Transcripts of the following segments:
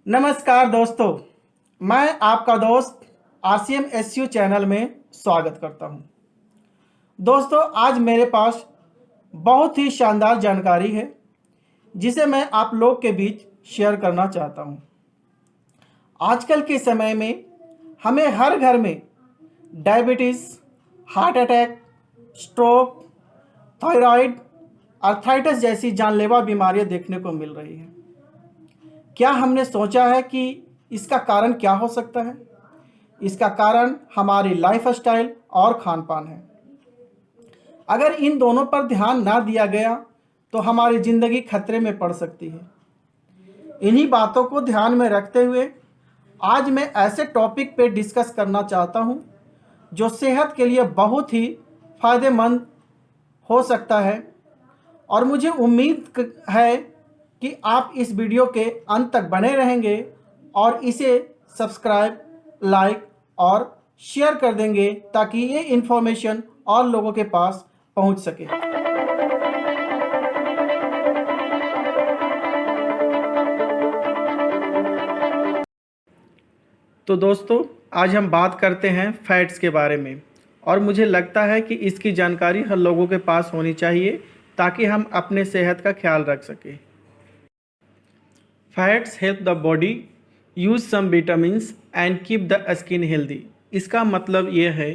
नमस्कार दोस्तों, मैं आपका दोस्त RCM चैनल में स्वागत करता हूं। दोस्तों, आज मेरे पास बहुत ही शानदार जानकारी है जिसे मैं आप लोग के बीच शेयर करना चाहता हूं। आजकल के समय में हमें हर घर में diabetes, heart attack, stroke, thyroid, arthritis जैसी जानलेवा बीमारियां देखने को मिल रही हैं। क्या हमने सोचा है कि इसका कारण क्या हो सकता है? इसका कारण हमारी लाइफस्टाइल और खान पान है। अगर इन दोनों पर ध्यान ना दिया गया तो हमारी ज़िंदगी खतरे में पड़ सकती है। इन्हीं बातों को ध्यान में रखते हुए आज मैं ऐसे टॉपिक पे डिस्कस करना चाहता हूँ जो सेहत के लिए बहुत ही फ़ायदेमंद हो सकता है, और मुझे उम्मीद है कि आप इस वीडियो के अंत तक बने रहेंगे और इसे सब्सक्राइब, लाइक और शेयर कर देंगे ताकि ये इन्फॉर्मेशन और लोगों के पास पहुंच सके। तो दोस्तों, आज हम बात करते हैं फैट्स के बारे में, और मुझे लगता है कि इसकी जानकारी हर लोगों के पास होनी चाहिए ताकि हम अपने सेहत का ख्याल रख सकें। Fats help the body use some vitamins and keep the skin healthy. इसका मतलब यह है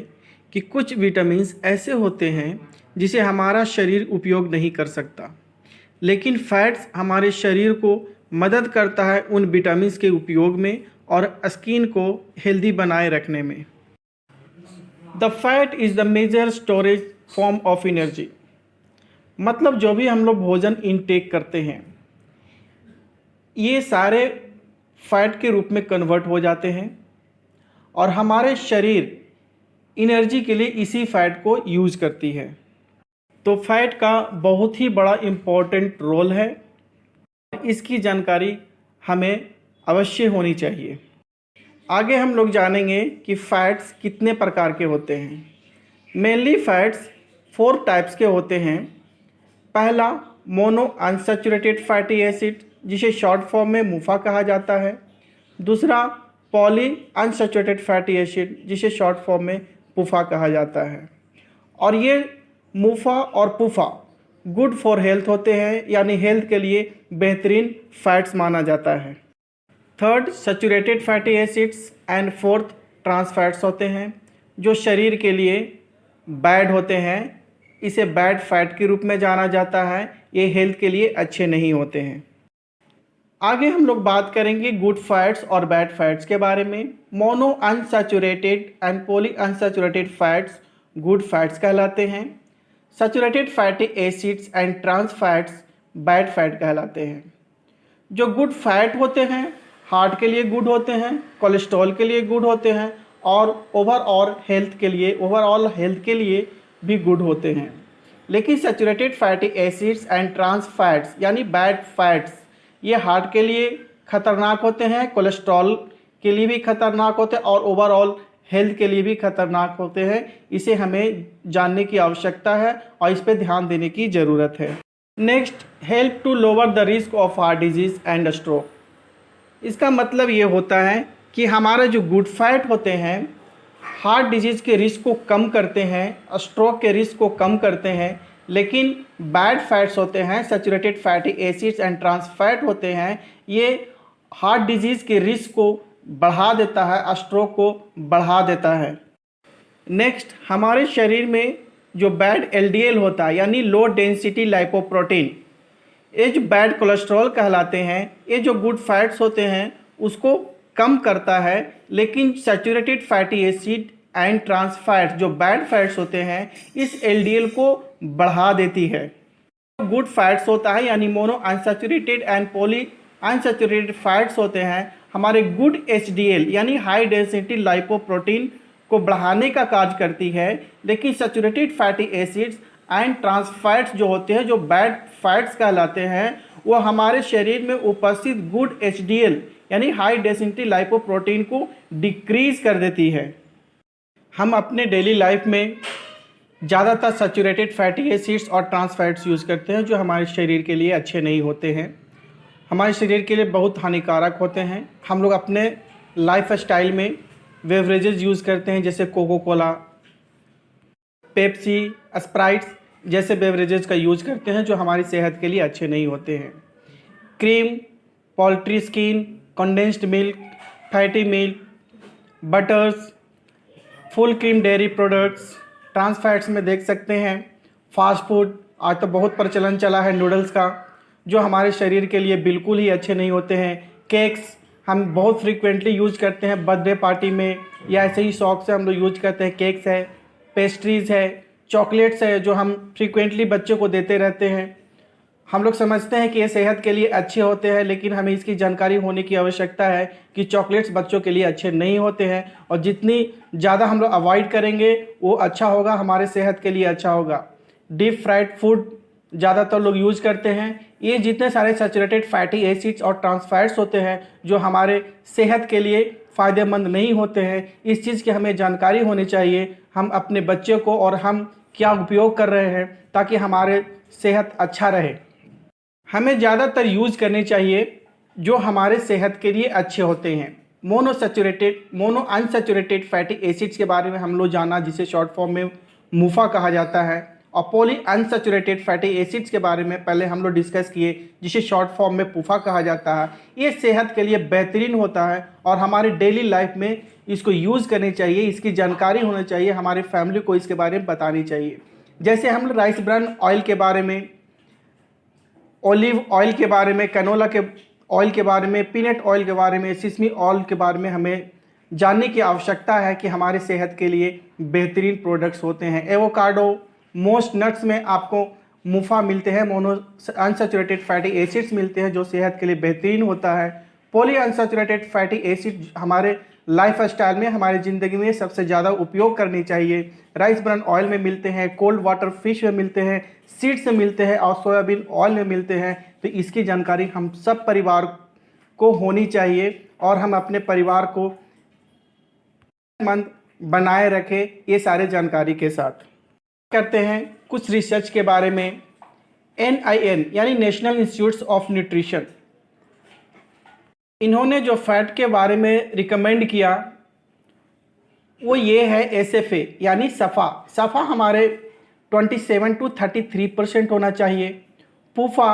कि कुछ विटामिन्स ऐसे होते हैं जिसे हमारा शरीर उपयोग नहीं कर सकता, लेकिन फैट्स हमारे शरीर को मदद करता है उन विटामिन्स के उपयोग में और स्किन को हेल्दी बनाए रखने में। The fat is the major storage form of energy. मतलब जो भी हम लोग भोजन इनटेक करते हैं ये सारे फैट के रूप में कन्वर्ट हो जाते हैं और हमारे शरीर एनर्जी के लिए इसी फैट को यूज करती है। तो फैट का बहुत ही बड़ा इम्पोर्टेंट रोल है, इसकी जानकारी हमें अवश्य होनी चाहिए। आगे हम लोग जानेंगे कि फैट्स कितने प्रकार के होते हैं। मेनली फैट्स 4 टाइप्स के होते हैं। पहला, मोनो अनसैचुरेटेड फैटी एसिड जिसे शॉर्ट फॉर्म में मुफा कहा जाता है। दूसरा, पॉली अनसैचुरेटेड फैटी एसिड जिसे शॉर्ट फॉर्म में पुफा कहा जाता है। और ये मुफा और पुफा गुड फॉर हेल्थ होते हैं, यानी हेल्थ के लिए बेहतरीन फैट्स माना जाता है। Third, saturated fatty acids and fourth, trans fats होते हैं जो शरीर के लिए बैड होते हैं। इसे बैड फैट के रूप में जाना जाता है, ये हेल्थ के लिए अच्छे नहीं होते हैं। आगे हम लोग बात करेंगे गुड फैट्स और बैड फैट्स के बारे में। Mono unsaturated and poly unsaturated fats good fats कहलाते हैं। Saturated fatty acids and trans fats bad fat कहलाते हैं। जो गुड फैट होते हैं हार्ट के लिए गुड होते हैं, कोलेस्ट्रॉल के लिए गुड होते हैं और ओवरऑल हेल्थ के लिए भी गुड होते हैं। लेकिन saturated fatty acids and trans fats यानी बैड फैट्स ये हार्ट के लिए खतरनाक होते हैं, कोलेस्ट्रॉल के लिए भी खतरनाक होते हैं और ओवरऑल हेल्थ के लिए भी खतरनाक होते हैं। इसे हमें जानने की आवश्यकता है और इस पर ध्यान देने की ज़रूरत है। Next, help to lower the risk of heart disease and stroke. इसका मतलब ये होता है कि हमारे जो गुड फैट होते हैं हार्ट डिजीज़ के रिस्क को कम करते हैं, स्ट्रोक के रिस्क को कम करते हैं। लेकिन बैड फैट्स होते हैं, saturated fatty acids and trans fat होते हैं, ये हार्ट डिजीज़ के रिस्क को बढ़ा देता है, स्ट्रोक को बढ़ा देता है। नेक्स्ट, हमारे शरीर में जो बैड LDL होता है यानी लो डेंसिटी लाइपोप्रोटीन, ये जो बैड कोलेस्ट्रॉल कहलाते हैं, ये जो गुड फैट्स होते हैं उसको कम करता है। लेकिन saturated fatty acid and trans fats जो बैड फैट्स होते हैं इस LDL को बढ़ा देती है। गुड फैट्स होता है यानी mono unsaturated and poly unsaturated fats होते हैं, हमारे गुड HDL यानी हाई डेंसिटी लाइपोप्रोटीन को बढ़ाने का कार्य करती है। लेकिन saturated fatty acids and trans fats जो होते हैं, जो बैड फैट्स कहलाते हैं, वो हमारे शरीर में उपस्थित गुड HDL यानी हाई डेंसिटी लाइपोप्रोटीन को डिक्रीज कर देती है। हम अपने डेली लाइफ में ज़्यादातर सैचुरेटेड फैटी एसिड्स और ट्रांस फैट्स यूज़ करते हैं जो हमारे शरीर के लिए अच्छे नहीं होते हैं। हमारे शरीर के लिए बहुत हानिकारक होते हैं। हम लोग अपने लाइफ स्टाइल में बेवरेजेस यूज़ करते हैं, जैसे कोको कोला, पेप्सी, स्प्राइट्स जैसे बेवरेजेस का यूज़ करते हैं जो हमारी सेहत के लिए अच्छे नहीं होते हैं। Cream, poultry skin, condensed milk, fatty milk, butters, full cream dairy products, trans fats में देख सकते हैं। फास्ट फूड आज तो बहुत प्रचलन चला है नूडल्स का, जो हमारे शरीर के लिए बिल्कुल ही अच्छे नहीं होते हैं। केक्स हम बहुत फ्रीक्वेंटली यूज करते हैं बर्थडे पार्टी में, या ऐसे ही शौक से हम लोग यूज करते हैं। केक्स है, पेस्ट्रीज़ है, चॉकलेट्स है, जो हम फ्रीक्वेंटली बच्चों को देते रहते हैं। हम लोग समझते हैं कि ये सेहत के लिए अच्छे होते हैं, लेकिन हमें इसकी जानकारी होने की आवश्यकता है कि चॉकलेट्स बच्चों के लिए अच्छे नहीं होते हैं, और जितनी ज़्यादा हम लोग अवॉइड करेंगे वो अच्छा होगा, हमारे सेहत के लिए अच्छा होगा। डीप फ्राइड फूड ज़्यादातर लोग यूज़ करते हैं। ये जितने सारे सैचुरेटेड फैटी एसिड्स और ट्रांस फैट्स होते हैं जो हमारे सेहत के लिए फ़ायदेमंद नहीं होते हैं, इस चीज़ की हमें जानकारी होनी चाहिए। हम अपने बच्चे को और हम क्या उपयोग कर रहे हैं ताकि हमारे सेहत अच्छा रहे। हमें ज़्यादातर यूज़ करनी चाहिए जो हमारे सेहत के लिए अच्छे होते हैं। मोनो अनसैचुरेटेड फैटी एसिड्स के बारे में हम लोग जाना, जिसे शॉर्ट फॉर्म में मूफा कहा जाता है, और पॉली अनसैचुरेटेड फैटी एसिड्स के बारे में पहले हम लोग डिस्कस किए, जिसे शॉर्ट फॉर्म में पूफा कहा जाता है। ये सेहत के लिए बेहतरीन होता है और हमारी डेली लाइफ में इसको यूज़ करनी चाहिए, इसकी जानकारी होनी चाहिए, हमारी फैमिली को इसके बारे में बतानी चाहिए। जैसे हम लोग राइस ब्रान ऑयल के बारे में, ऑलिव ऑयल के बारे में, कैनोला के ऑयल के बारे में, पीनट ऑयल के बारे में, सिसमी ऑयल के बारे में हमें जानने की आवश्यकता है कि हमारे सेहत के लिए बेहतरीन प्रोडक्ट्स होते हैं। एवोकाडो, मोस्ट नट्स में आपको मुफा मिलते हैं, मोनो अनसैचुरेटेड फैटी एसिड्स मिलते हैं जो सेहत के लिए बेहतरीन होता है। पॉली अनसैचुरेटेड फैटी एसिड हमारे लाइफ स्टाइल में, हमारी ज़िंदगी में सबसे ज़्यादा उपयोग करनी चाहिए। राइस ब्रान ऑयल में मिलते हैं, कोल्ड वाटर फिश में मिलते हैं, सीड्स में मिलते हैं और सोयाबीन ऑयल में मिलते हैं। तो इसकी जानकारी हम सब परिवार को होनी चाहिए और हम अपने परिवार को मंद बनाए रखें ये सारे जानकारी के साथ। करते हैं कुछ रिसर्च के बारे में। NIN यानी नेशनल इंस्टीट्यूट्स ऑफ न्यूट्रिशन, इन्होंने जो फैट के बारे में रिकमेंड किया वो ये है SFA यानी सफ़ा हमारे 27 to 33% होना चाहिए। पूफा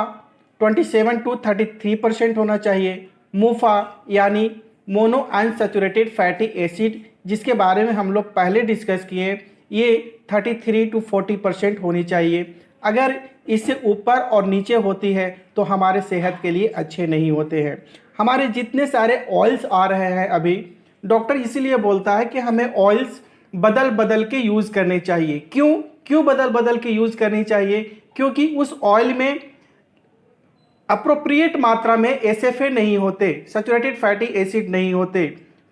27 to 33% होना चाहिए। मूफा यानी मोनो अनसैचुरेटेड फैटी एसिड, जिसके बारे में हम लोग पहले डिस्कस किए, ये 33 to 40% होनी चाहिए। अगर इससे ऊपर और नीचे होती है तो हमारे सेहत के लिए अच्छे नहीं होते हैं। हमारे जितने सारे ऑयल्स आ रहे हैं अभी, डॉक्टर इसीलिए बोलता है कि हमें ऑयल्स बदल बदल के यूज़ करने चाहिए। क्यों बदल बदल के यूज़ करनी चाहिए? क्योंकि उस ऑयल में अप्रोप्रिएट मात्रा में SFA नहीं होते, सैचुरेटेड फैटी एसिड नहीं होते,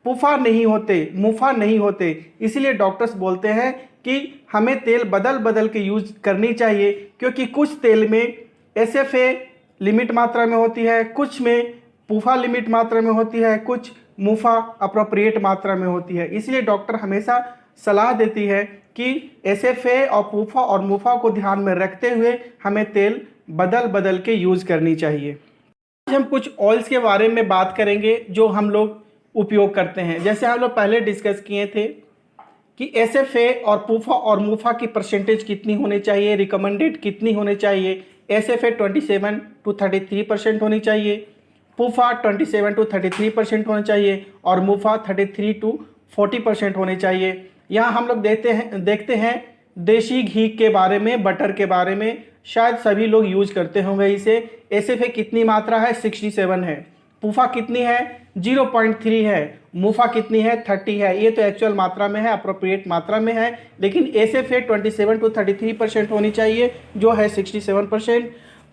पूफा नहीं होते, मुफा नहीं होते। इसलिए डॉक्टर्स बोलते हैं कि हमें तेल बदल बदल के यूज़ करनी चाहिए, क्योंकि कुछ तेल में SFA लिमिट मात्रा में होती है, कुछ में पूफा लिमिट मात्रा में होती है, कुछ मुफा अप्रोप्रिएट मात्रा में होती है। इसलिए डॉक्टर हमेशा सलाह देती है कि SFA और पूफा और मुफा को ध्यान में रखते हुए हमें तेल बदल बदल के यूज़ करनी चाहिए। आज हम कुछ ऑयल्स के बारे में बात करेंगे जो हम लोग उपयोग करते हैं। जैसे हम लोग पहले डिस्कस किए थे कि SFA और पूफा और मुफा की परसेंटेज कितनी होनी चाहिए, रिकमेंडेड कितनी होनी चाहिए। SFA 27 to 33% होनी चाहिए, पूफा 27 to 33% होना चाहिए और मुफा 33 to 40% होनी चाहिए। यहाँ हम लोग देखते हैं देसी घी के बारे में, बटर के बारे में, शायद सभी लोग यूज करते होंगे इसे। SFA कितनी मात्रा है? 67 है। पूफा कितनी है? 0.3 है। मुफा कितनी है? 30 है। ये तो एक्चुअल मात्रा में है, अप्रोप्रिएट मात्रा में है, लेकिन SFA 27 to 33% होनी चाहिए जो है 67%।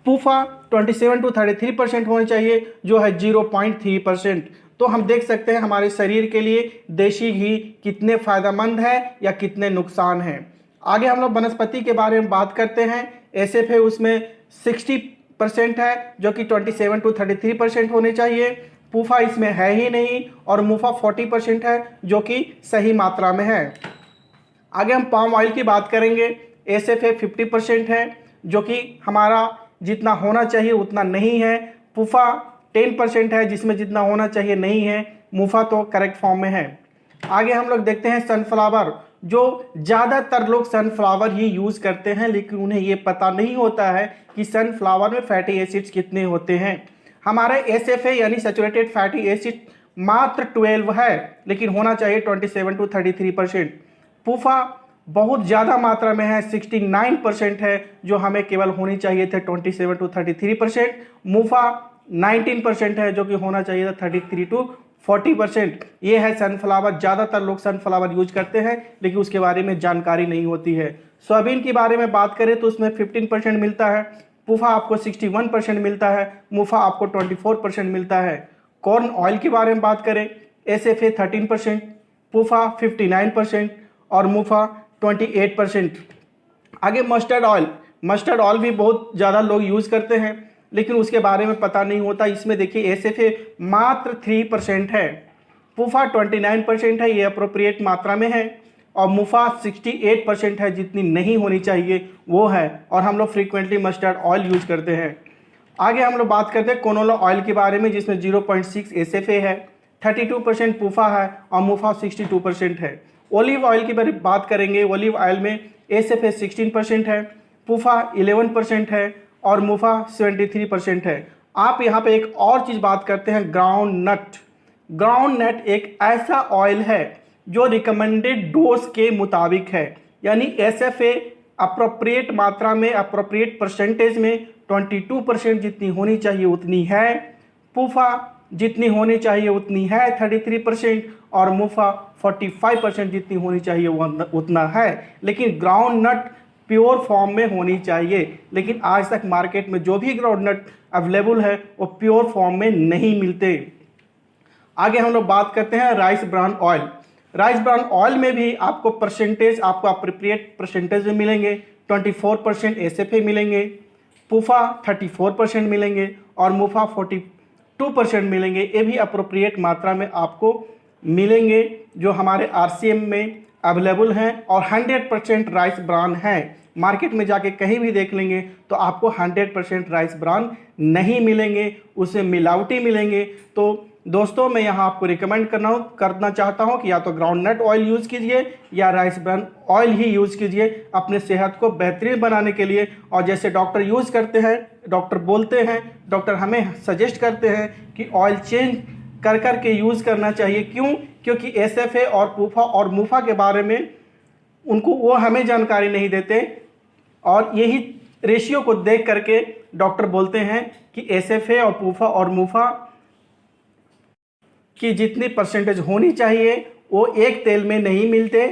पूफा 27 to 33% होनी चाहिए जो है 0.3%। तो हम देख सकते हैं हमारे शरीर के लिए देसी घी कितने फ़ायदेमंद है या कितने नुकसान हैं। आगे हम लोग वनस्पति के बारे में बात करते हैं। SFA उसमें 60% है जो कि 27 to 33% होने चाहिए। पूफा इसमें है ही नहीं और मुफा 40% है जो कि सही मात्रा में है। आगे हम पाम ऑयल की बात करेंगे। SFA 50% है जो कि हमारा जितना होना चाहिए उतना नहीं है। पूफा 10% है, जिसमें जितना होना चाहिए नहीं है। मुफा तो करेक्ट फॉर्म में है। आगे हम लोग देखते हैं सनफ्लावर। जो ज़्यादातर लोग सनफ्लावर ही यूज़ करते हैं, लेकिन उन्हें ये पता नहीं होता है कि सनफ्लावर में फैटी एसिड्स कितने होते हैं। हमारे SFA यानी सैचुरेटेड फैटी एसिड मात्र 12 है, लेकिन होना चाहिए 27 to 33%। पूफा बहुत ज़्यादा मात्रा में है, 69% है, जो हमें केवल होनी चाहिए थे 27 to 33%। मुफा 19% है, जो कि होना चाहिए था 33 to 40%। ये है सनफ्लावर। ज़्यादातर लोग सनफ्लावर यूज करते हैं, लेकिन उसके बारे में जानकारी नहीं होती है। सोयाबीन के बारे में बात करें तो उसमें 15% मिलता है, पूफा आपको 61% मिलता है, मुफा आपको 24% मिलता है। कॉर्न ऑयल के बारे में बात करें, SFA 13%, पूफा 59% और मुफा 28%। आगे मस्टर्ड ऑयल। मस्टर्ड ऑयल भी बहुत ज़्यादा लोग यूज़ करते हैं, लेकिन उसके बारे में पता नहीं होता। इसमें देखिए SFA मात्र 3% है, पूफा 29% है, ये अप्रोप्रिएट मात्रा में है, और मुफा 68% है, जितनी नहीं होनी चाहिए वो है, और हम लोग फ्रीक्वेंटली मस्टर्ड ऑयल यूज़ करते हैं। आगे हम लोग बात करते हैं कोनोला ऑयल के बारे में, जिसमें 0.6 SFA है, 32% पूफा है और मुफा 62% है। ओलिव ऑयल की बात करेंगे, ओलिव ऑयल में SFA 16% है, पूफा 11% है और मुफा 73% है। आप यहाँ पे एक और चीज़ बात करते हैं, ग्राउंड नट। ग्राउंड नट एक ऐसा ऑयल है जो रिकमेंडेड डोज के मुताबिक है, यानी SFA अप्रोप्रिएट मात्रा में, अप्रोप्रिएट परसेंटेज में 22% जितनी होनी चाहिए उतनी है, पूफा जितनी होनी चाहिए उतनी है 33%, और मुफा 45% जितनी होनी चाहिए उतना है। लेकिन ग्राउंड नट प्योर फॉर्म में होनी चाहिए, लेकिन आज तक मार्केट में जो भी ग्राउंड नट अवेलेबल है वो प्योर फॉर्म में नहीं मिलते। आगे हम लोग बात करते हैं rice bran oil. Rice bran oil में भी आपको परसेंटेज, आपको अप्रोप्रिएट परसेंटेज में मिलेंगे। 24% SFA मिलेंगे, पूफा 34% मिलेंगे और मुफा 42% मिलेंगे। ये भी अप्रोप्रिएट मात्रा में आपको मिलेंगे, जो हमारे RCM में अवेलेबल हैं, और 100% राइस ब्रान है। मार्केट में जाके कहीं भी देख लेंगे तो आपको 100% राइस ब्रान नहीं मिलेंगे, उसमें मिलावटी मिलेंगे। तो दोस्तों, मैं यहाँ आपको रिकमेंड करना चाहता हूँ कि या तो ग्राउंड नट ऑयल यूज़ कीजिए या राइस ब्रान ऑयल ही यूज़ कीजिए अपने सेहत को बेहतरीन बनाने के लिए। और जैसे डॉक्टर यूज़ करते हैं, डॉक्टर बोलते हैं, डॉक्टर हमें सजेस्ट करते हैं कि ऑयल चेंज कर के यूज़ करना चाहिए। क्यों? क्योंकि SFA और पूफा और मुफा के बारे में वो हमें जानकारी नहीं देते, और यही रेशियो को देख करके डॉक्टर बोलते हैं कि SFA और पूफा और मुफा की जितनी परसेंटेज होनी चाहिए वो एक तेल में नहीं मिलते।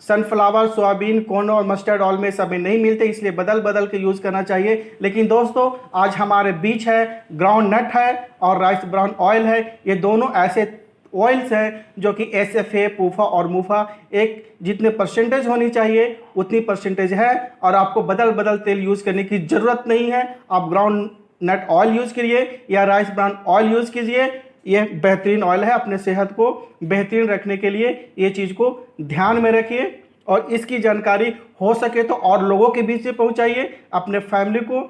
सनफ्लावर, सोयाबीन, कॉर्न और मस्टर्ड ऑयल में सब में नहीं मिलते, इसलिए बदल बदल के यूज़ करना चाहिए। लेकिन दोस्तों, आज हमारे बीच है ग्राउंड नट है और राइस ब्रान ऑयल है। ये दोनों ऐसे ऑयल्स हैं जो कि SFA, पूफा और मुफा एक जितने परसेंटेज होनी चाहिए उतनी परसेंटेज है, और आपको बदल बदल तेल यूज़ करने की ज़रूरत नहीं है। आप ग्राउंड नट ऑयल यूज़ करिए या राइस ब्रान ऑयल यूज़ कीजिए, ये बेहतरीन ऑयल है। अपने सेहत को बेहतरीन रखने के लिए ये चीज़ को ध्यान में रखिए, और इसकी जानकारी हो सके तो और लोगों के बीच में पहुंचाइए। अपने फैमिली को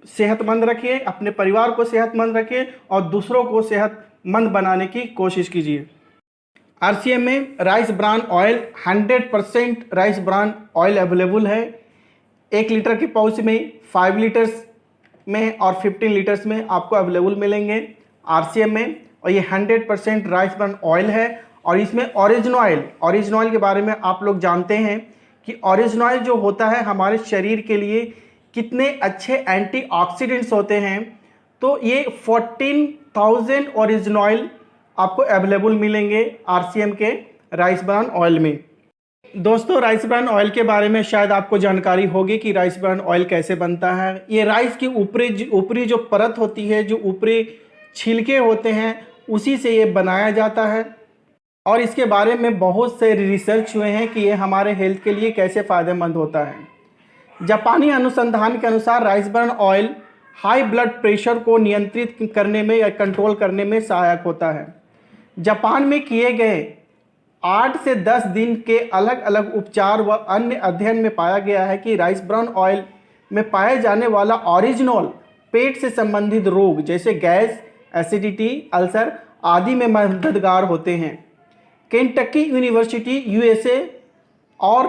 सेहतमंद रखिए, अपने परिवार को सेहतमंद रखिए और दूसरों को सेहतमंद बनाने की कोशिश कीजिए। RCM में rice bran oil 100% rice bran oil available है। 1 लीटर के पाउच में 5 लीटर्स में और 15 लीटर्स में आपको अवेलेबल मिलेंगे RCM में, और ये 100% राइस ब्रान ऑयल है। और इसमें ऑरिजिन ऑयल के बारे में आप लोग जानते हैं कि ऑरिजिन ऑयल जो होता है हमारे शरीर के लिए कितने अच्छे एंटीऑक्सीडेंट्स होते हैं। तो ये 14,000 ऑरिजिन ऑयल आपको अवेलेबल मिलेंगे RCM के राइस ब्रान ऑयल में। दोस्तों, राइस ब्रान ऑयल के बारे में शायद आपको जानकारी होगी कि राइस ब्रान ऑयल कैसे बनता है। ये राइस की ऊपरी जो परत होती है, जो ऊपरी छिलके होते हैं, उसी से ये बनाया जाता है, और इसके बारे में बहुत से रिसर्च हुए हैं कि ये हमारे हेल्थ के लिए कैसे फ़ायदेमंद होता है। जापानी अनुसंधान के अनुसार rice bran oil high blood pressure को नियंत्रित करने में या कंट्रोल करने में सहायक होता है। जापान में किए गए 8 से 10 दिन के अलग अलग उपचार व अन्य अध्ययन में पाया गया है कि राइस ब्रान ऑयल में पाए जाने वाला ऑरिजिनॉल पेट से संबंधित रोग जैसे गैस, एसिडिटी, अल्सर आदि में मददगार होते हैं। केंटकी यूनिवर्सिटी यूएसए और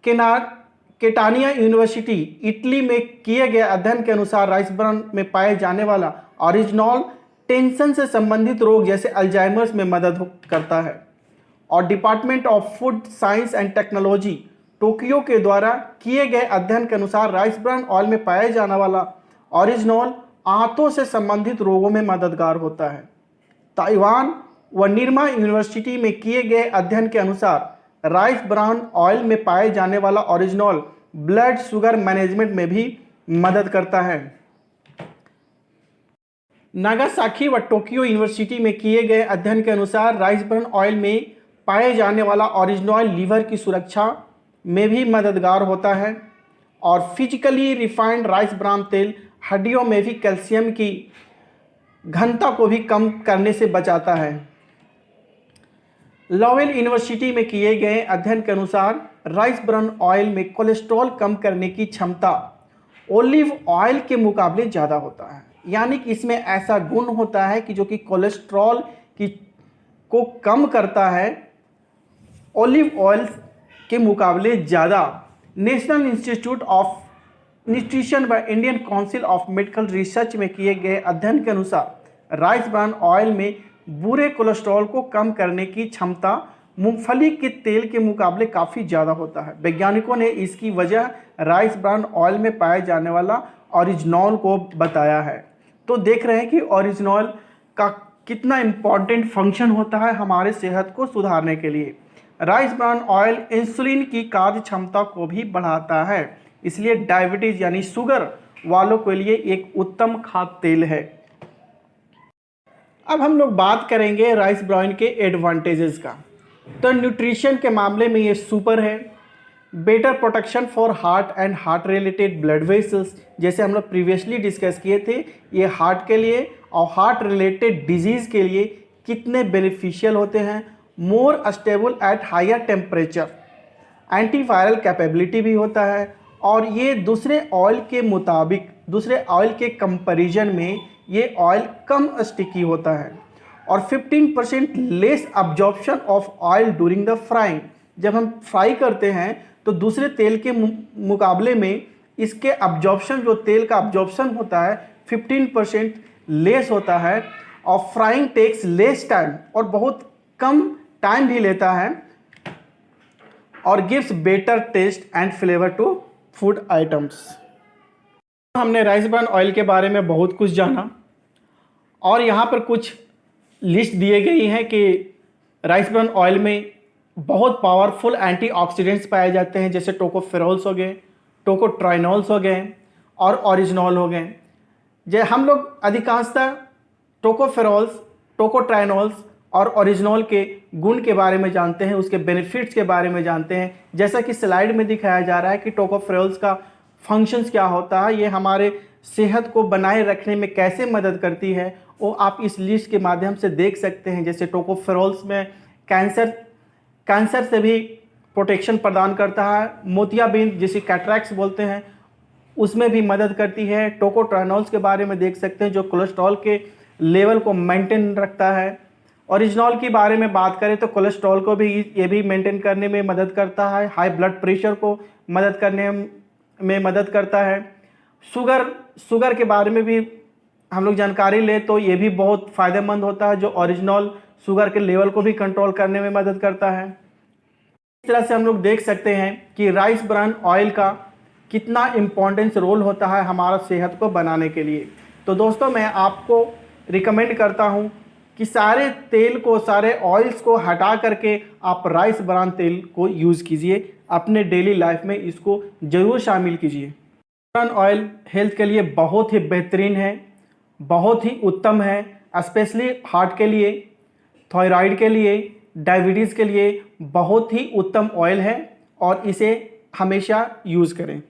केटानिया यूनिवर्सिटी इटली में किए गए अध्ययन के अनुसार राइस ब्रान में पाए जाने वाला ऑरिजिनॉल टेंशन से संबंधित रोग जैसे अल्जाइमर्स में मदद करता है। और department of food science and technology Tokyo के द्वारा किए गए अध्ययन के अनुसार राइस ब्रान ऑयल में पाया जाने वाला ऑरिजिनॉल आंतों से संबंधित रोगों में मददगार होता है। ताइवान व निरमा यूनिवर्सिटी में किए गए अध्ययन के अनुसार राइस ब्रान ऑयल में पाए जाने वाला ऑरिजिनॉल ब्लड शुगर मैनेजमेंट में भी मदद करता है। नागासाकी व टोक्यो यूनिवर्सिटी में किए गए अध्ययन के अनुसार राइस ब्रान ऑयल में पाए जाने वाला ऑरिजिनॉल लीवर की सुरक्षा में भी मददगार होता है। और फिजिकली रिफाइंड राइस ब्रान तेल हड्डियों में भी कैल्शियम की घनता को भी कम करने से बचाता है। लॉवेल यूनिवर्सिटी में किए गए अध्ययन के अनुसार राइस ब्रान ऑयल में कोलेस्ट्रॉल कम करने की क्षमता ओलिव ऑयल के मुकाबले ज़्यादा होता है। यानी कि इसमें ऐसा गुण होता है कि जो कि कोलेस्ट्रॉल को कम करता है ओलिव ऑयल के मुकाबले ज़्यादा। नेशनल इंस्टीट्यूट ऑफ न्यूट्रिशन व Indian council of medical research में किए गए अध्ययन के अनुसार राइस ब्रान ऑयल में बुरे कोलेस्ट्रॉल को कम करने की क्षमता मूंगफली के तेल के मुकाबले काफ़ी ज़्यादा होता है। वैज्ञानिकों ने इसकी वजह राइस ब्रान ऑयल में पाए जाने वाला ऑरिजिनॉल को बताया है। तो देख रहे हैं कि ऑरिजिनॉल का कितना इम्पॉर्टेंट फंक्शन होता है हमारे सेहत को सुधारने के लिए। राइस ब्रान ऑयल इंसुलिन की कार्य क्षमता को भी बढ़ाता है, इसलिए डायबिटीज़ यानी शुगर वालों के लिए एक उत्तम खाद्य तेल है। अब हम लोग बात करेंगे राइस ब्रान के एडवांटेजेस का। तो न्यूट्रिशन के मामले में ये सुपर है। Better protection for heart and heart related blood vessels, जैसे हम लोग प्रीवियसली डिस्कस किए थे, ये हार्ट के लिए और हार्ट रिलेटेड डिजीज़ के लिए कितने बेनिफिशियल होते हैं। More stable at higher temperature, antiviral capability भी होता है। और ये दूसरे ऑयल के मुताबिक, दूसरे ऑयल के कंपैरिजन में ये ऑयल कम स्टिकी होता है। और 15% less absorption of oil during the frying, जब हम फ्राई करते हैं तो दूसरे तेल के मुकाबले में इसके अब्जॉर्प्शन, जो तेल का अब्जॉर्प्शन होता है 15% लेस होता है। और फ्राइंग टेक्स लेस टाइम, और बहुत कम टाइम भी लेता है। और gives better taste and flavour to food items. हमने राइस ब्रान ऑयल के बारे में बहुत कुछ जाना, और यहाँ पर कुछ लिस्ट दिए गई हैं कि राइस ब्रान ऑयल में बहुत पावरफुल एंटीऑक्सीडेंट्स पाए जाते हैं, जैसे टोकोफेरोल्स हो गए, टोकोट्राइनॉल्स हो गए और ऑरिजिनॉल हो गए। हम लोग अधिकांशतः टोकोफेरोल्स, टोकोट्राइनॉल्स और ऑरिजिनॉल के गुण के बारे में जानते हैं, उसके बेनिफिट्स के बारे में जानते हैं। जैसा कि स्लाइड में दिखाया जा रहा है कि टोकोफेरोल्स का फंक्शंस क्या होता है, ये हमारे सेहत को बनाए रखने में कैसे मदद करती है, वो आप इस लिस्ट के माध्यम से देख सकते हैं। जैसे टोकोफेरोल्स में कैंसर से भी प्रोटेक्शन प्रदान करता है। मोतियाबिंद, जिसे कैटरैक्ट्स बोलते हैं, उसमें भी मदद करती है। टोकोट्राइनॉल्स के बारे में देख सकते हैं, जो कोलेस्ट्रॉल के लेवल को मेंटेन रखता है। ओरिजिनॉल के बारे में बात करें तो कोलेस्ट्रॉल को भी ये भी मेंटेन करने में मदद करता है। हाई ब्लड प्रेशर को मदद करने में मदद करता है। शुगर के बारे में भी हम लोग जानकारी लें तो ये भी बहुत फ़ायदेमंद होता है, जो ओरिजिनॉल शुगर के लेवल को भी कंट्रोल करने में मदद करता है। इस तरह से हम लोग देख सकते हैं कि राइस ब्रान ऑयल का कितना इम्पोर्टेंस रोल होता है हमारा सेहत को बनाने के लिए। तो दोस्तों, मैं आपको रिकमेंड करता हूँ कि सारे तेल को, सारे ऑयल्स को हटा करके आप राइस ब्रान तेल को यूज़ कीजिए, अपने डेली लाइफ में इसको ज़रूर शामिल कीजिए। ब्रान ऑयल हेल्थ के लिए बहुत ही बेहतरीन है, बहुत ही उत्तम है, स्पेशली हार्ट के लिए, थायराइड के लिए, डायबिटीज़ के लिए बहुत ही उत्तम ऑयल है, और इसे हमेशा यूज़ करें।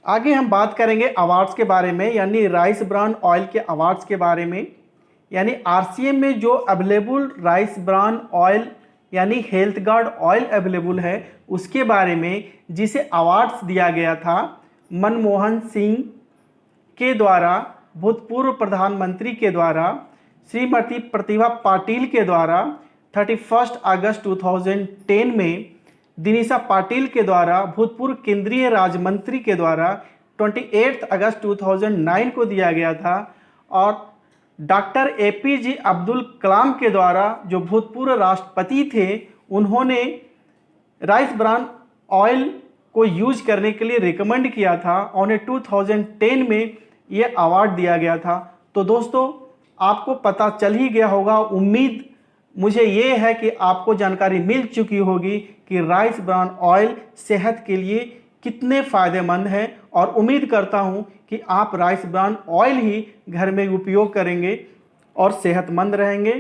आगे हम बात करेंगे अवार्ड्स के बारे में, यानी राइस ब्रान ऑयल के अवार्ड्स के बारे में। यानी आरसीएम में जो अवेलेबल राइस ब्रान ऑयल यानी हेल्थ गार्ड ऑयल अवेलेबल है, उसके बारे में जिसे अवार्ड्स दिया गया था मनमोहन सिंह के द्वारा, भूतपूर्व प्रधानमंत्री के द्वारा श्रीमती प्रतिभा पाटिल के द्वारा 31 अगस्त 2010 में, दिनीशा पाटिल के द्वारा भूतपूर्व केंद्रीय राज्य मंत्री के द्वारा 28 अगस्त 2009 को दिया गया था, और डॉक्टर APJ अब्दुल कलाम के द्वारा जो भूतपूर्व राष्ट्रपति थे उन्होंने राइस ब्रान ऑयल को यूज करने के लिए रिकमेंड किया था, उन्हें 2010 में ये अवार्ड दिया गया था। तो दोस्तों आपको पता चल ही गया होगा, उम्मीद मुझे ये है कि आपको जानकारी मिल चुकी होगी कि राइस ब्रान ऑयल सेहत के लिए कितने फ़ायदेमंद है, और उम्मीद करता हूँ कि आप राइस ब्रान ऑयल ही घर में उपयोग करेंगे और सेहतमंद रहेंगे,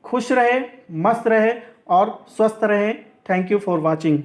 खुश रहे, मस्त रहे और स्वस्थ रहें। Thank you for watching.